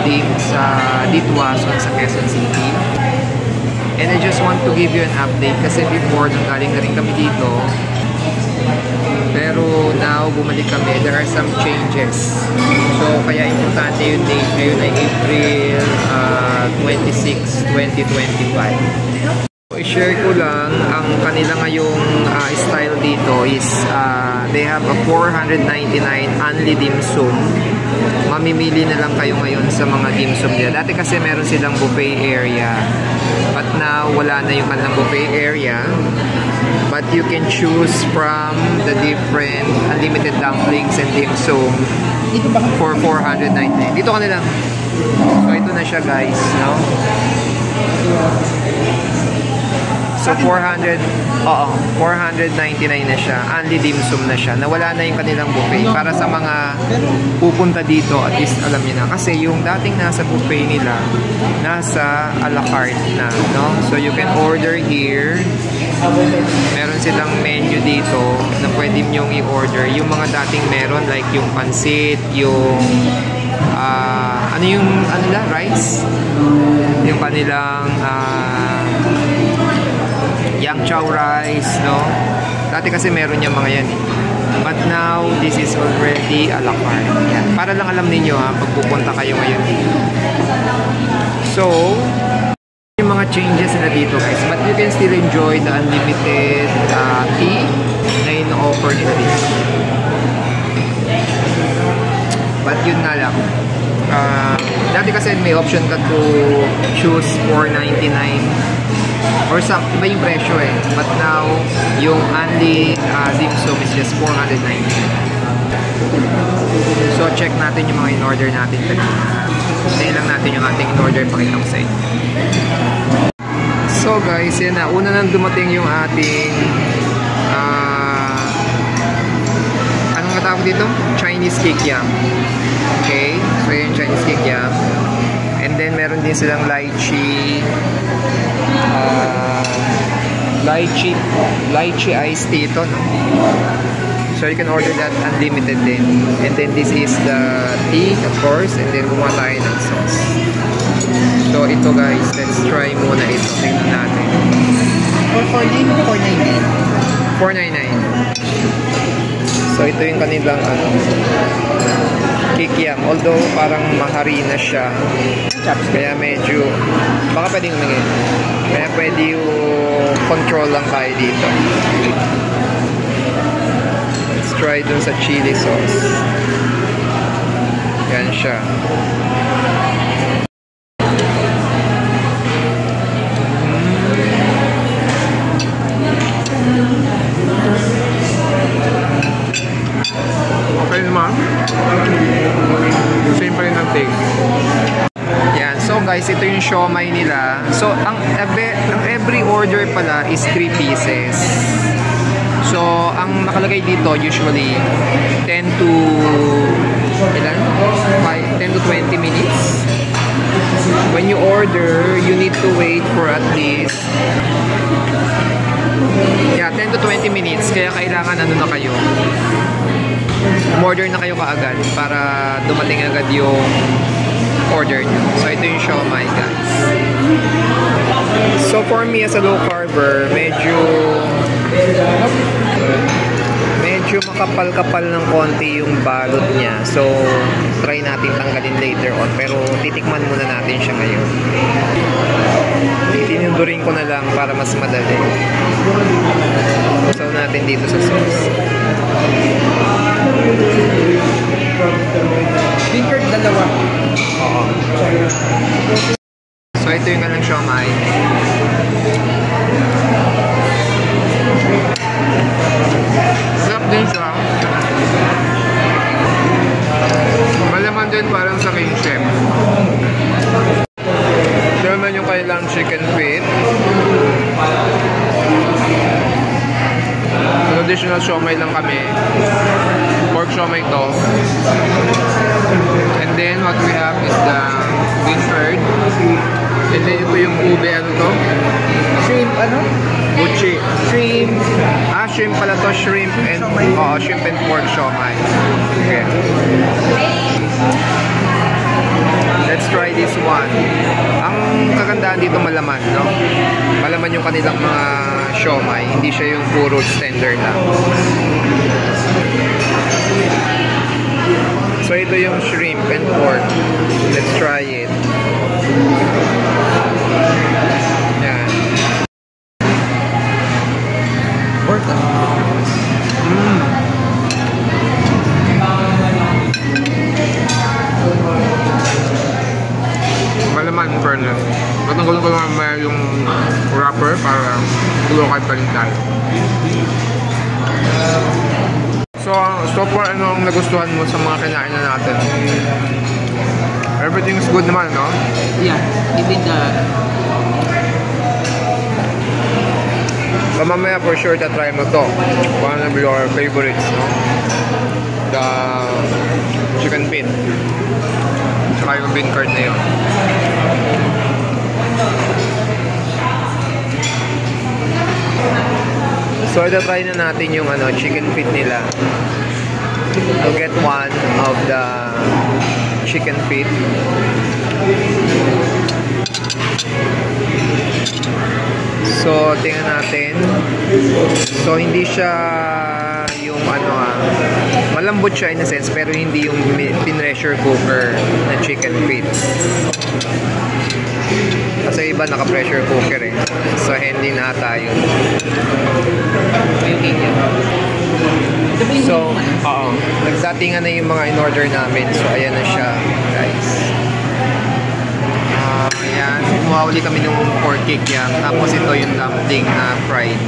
building sa Ditwason sa Quezon City. And I just want to give you an update kasi before nanggaling na rin kami dito. Pero now, bumalik kami. There are some changes. So, kaya importante yung date. Ngayon ay April 26, 2025. So, i-share ko lang, ang kanila ngayong style dito is they have a 499 only dim sum. Mamimili na lang kayo ngayon sa mga dim sum nila. Dati kasi meron silang buffet area. But now, wala na yung kanilang buffet area. But you can choose from the different unlimited dumplings and dim sum for 499. Dito ka nila. So, ito na siya guys, no? So, 499 na siya. Only dim sum na siya. Nawala na yung kanilang buffet. Para sa mga pupunta dito, at least alam niyo na. Kasi yung dating nasa buffet nila, nasa a la carte na, no? So, you can order here. Meron silang menu dito na pwede nyong i-order. Yung mga dating meron, like yung pansit, yung ano yung rice? Yung kanilang yang chow rice, no? Dati kasi meron yung mga yan eh. But now, this is already a la carte. Yan. Para lang alam ninyo ha, pag pupunta kayo ngayon dito. So, yung mga changes na dito guys, but you can still enjoy the unlimited tea na in-offer nila dito. But yun na lang. Dati kasi may option ka to choose $4.99 or some, iba yung presyo eh. But now, yung only dim sum is just $4.99. So, check natin yung mga in-order natin kanina. Tayo lang natin yung ating in-order, pakita ko sa inyo. So guys, yan na. Una nang dumating yung ating anong natawag dito? Chinese kikiam. Okay? So yun yung Chinese kikiam. And then meron din silang lychee lychee iced tea ito, no? So you can order that unlimited din. And then this is the tea, of course. And then gumawa tayo ng sauce. So ito guys, let's try muna ito. Tingnan natin. For $4.99. So ito yung kanilang kikiam. Although parang maharina siya. Kaya medyo baka pwedeng umingin. Kaya pwede yung control lang tayo dito. Let's try dun sa chili sauce. Yan siya. Okay naman. Same pa rin ang taste. Yan. So guys, ito yung siomai nila. So ang every order pala is 3 pieces. So ang nakalagay dito usually 10 to 20 minutes. When you order, you need to wait for at least 10 to 20 minutes. Kaya kailangan ano na kayo, order na kayo kaagad para dumating agad yung order nyo. So ito yung siomai guys. So for me as a low carber, medyo makapal-kapal ng konti yung balot niya. So try natin tanggalin later on. Pero titikman muna natin siya ngayon. Titinundurin ko na lang para mas madali. So natin dito sa sauce. Finger dalawa. Oo. So ito yung kanang siomai. Sarap din siya. Malaman din parang sa King Chef. Ito naman yung kailang chicken feet. Traditional siomai lang kami. Pork siomai to. And then what we have is the bean curd. And then ito yung ube, ano to? Shrimp, ano? Buchi. Shrimp. Shrimp pala to. Shrimp and shrimp and pork siomai. Okay. Let's try this one. Ang kagandahan dito malaman, no? Malaman yung kanilang mga siomai. Hindi siya yung puro tender lang. So ito yung shrimp and pork. Let's try it. Yan. Pork. Malaman in fairness. Matanggalin ko lang may yung wrapper para tulokay pa rin tayo. So far, ano ang nagustuhan mo sa mga kinain na natin? Everything's good naman, no? Yeah, even the... So mamaya for sure try mo to. One of your favorites, no? The chicken feet. Tsaka yung bean curd na yun. So try na natin yung ano, chicken feet nila. I'll get one of the chicken feet. So tingnan natin. So hindi siya yung ano malambot siya in a sense, pero hindi yung pin-pressure cooker na chicken feet. Kasi iba naka-pressure cooker eh. So hindi na tayo. So, nagdatingan na yung mga in-order namin. So ayan na siya, guys. Ayan, kumuha ulit kami ng pork cake yan. Tapos ito yung dumpling na fried.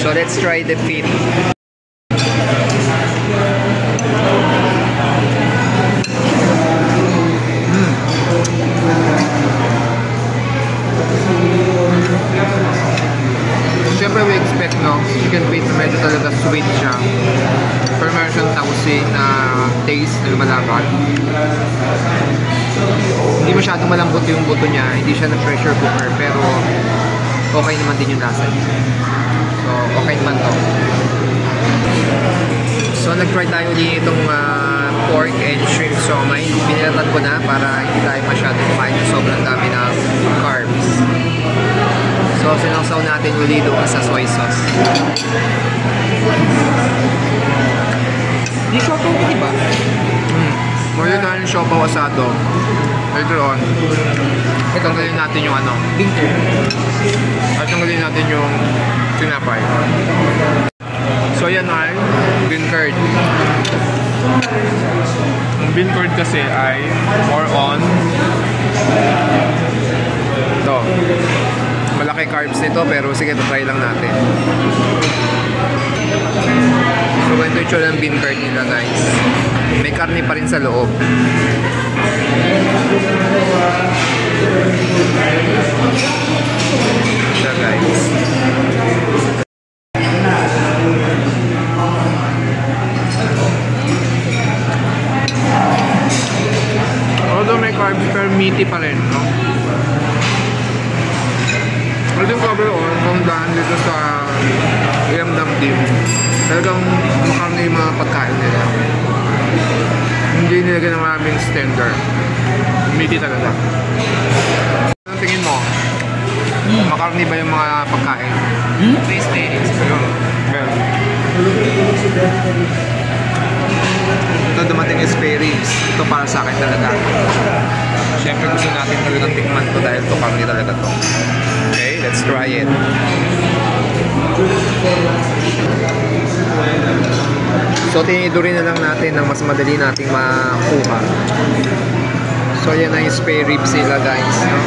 So let's try the feet. Siyempre we expect, no? Chicken feet na medyo talaga sweet siya. Pero meron siyang tausi na taste na lumalaban. Hindi masyadong malambot yung buto niya. Hindi siya na pressure cooker. Pero okay naman din yung lasa niya. So okay naman to. So nag-try tayo din itong pork and shrimp siomai. Binilatan ko na para hindi tayo masyadong kumain ng sobrang dami ng carbs. So sinawsaw natin uli doon sa soy sauce. Di siya po, di ba? Ngayon na yung siopaw asado. Later on, tanggalin natin yung ano. At tanggalin natin yung tinapay. So yan ay bean curd. Ang bean curd kasi ay more on Ito. Malaki carbs nito pero sige, try lang natin. So ganito yung tsura ng bean curd nila, guys. May karne pa rin sa loob. Siya, guys. although may carbs pero meaty pa rin, no? Pero yung overall, kung daan dito sa Yam Dumpling, talagang makarni yung mga pagkain nila. Hindi nilagyan ng maraming standard. Meaty talaga. Anong tingin mo? Makarni ba yung mga pagkain? Tasty. Ayun. Meron. Ito dumating yung spare ribs. Ito para sa akin talaga. Siyempre gusto natin talagang tikman to dahil to kami talaga to. Okay, let's try it. So tinidurin na lang natin ng mas madali nating makuha. So yan na yung spare ribs nila, guys, no?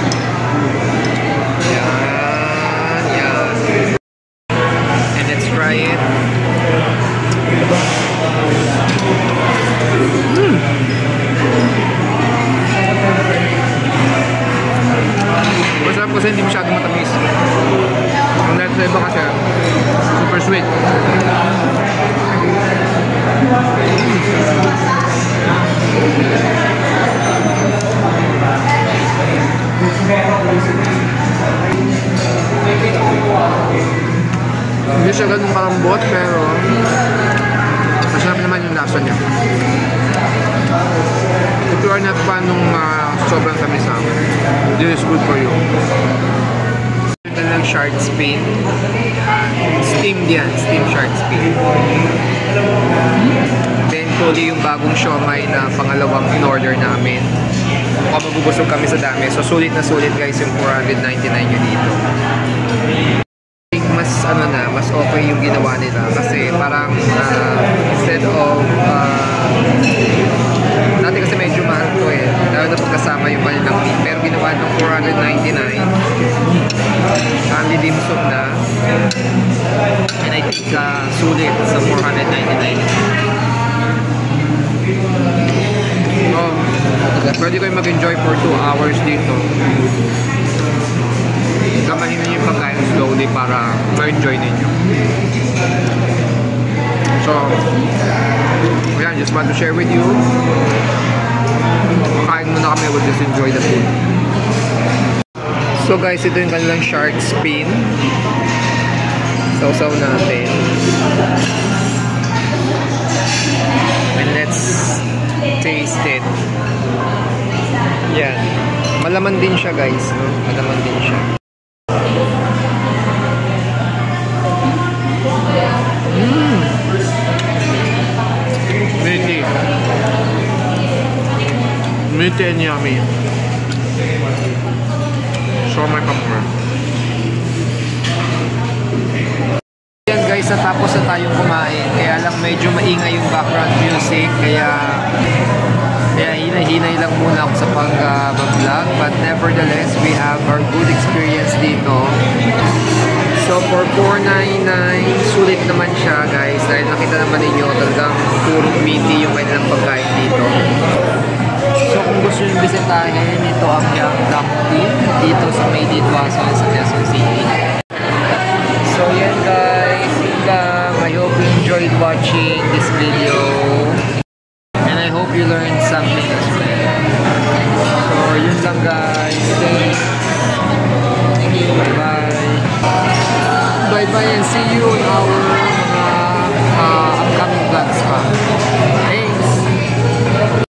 Yan, yan. And let's try it. Masarap kasi hindi masyadong matamis. Ang dahil sa iba kasi super sweet. Hindi siya ganun kalambot pero masarap naman yung lasa niya. If you are not fan ng sobrang tamis na. This is good for you. Ito lang shark's fin. Steamed yan. Steamed shark's fin. Then, tuli yung bagong siomai na pangalawang in-order namin. Mukhang mabubusog kami sa dami. So, sulit na sulit guys yung 499 nyo dito. Mas mas okay yung ginawa nila kasi parang instead of dati kasi medyo mahal to eh, lalo na pagkasama yung kanilang meat, pero ginawa ng 499 only dim sum na, and I think sulit sa 499. Pwede kayo mag-enjoy for 2 hours dito. Gamahin ninyo yung pagkain slowly para ma-enjoy ninyo. So, yeah, just want to share with you. Makain muna kami, we'll just enjoy the food. So guys, ito yung kanilang shark's fin. Sausaw natin. And let's taste it. Yan. Malaman din siya guys, no? Malaman din siya. Meaty and yummy. So may pamper. Yan guys, natapos na tayong kumain. Kaya lang medyo maingay yung background music. Kaya hinay-hinay lang muna ako sa pag-vlog. But nevertheless, we have our good experience dito. So for 499, sulit naman siya guys. Dahil nakita naman ninyo, talagang puro meaty yung kanilang pagkain dito. So kung gusto nyo bisitahin, ito ang Yangdang Team dito sa Made in Wason sa Quezon City. So yan guys, yun lang. I hope you enjoyed watching this video. And I hope you learned something as well. So yun lang guys. Thank you. Bye-bye. Bye-bye and see you on our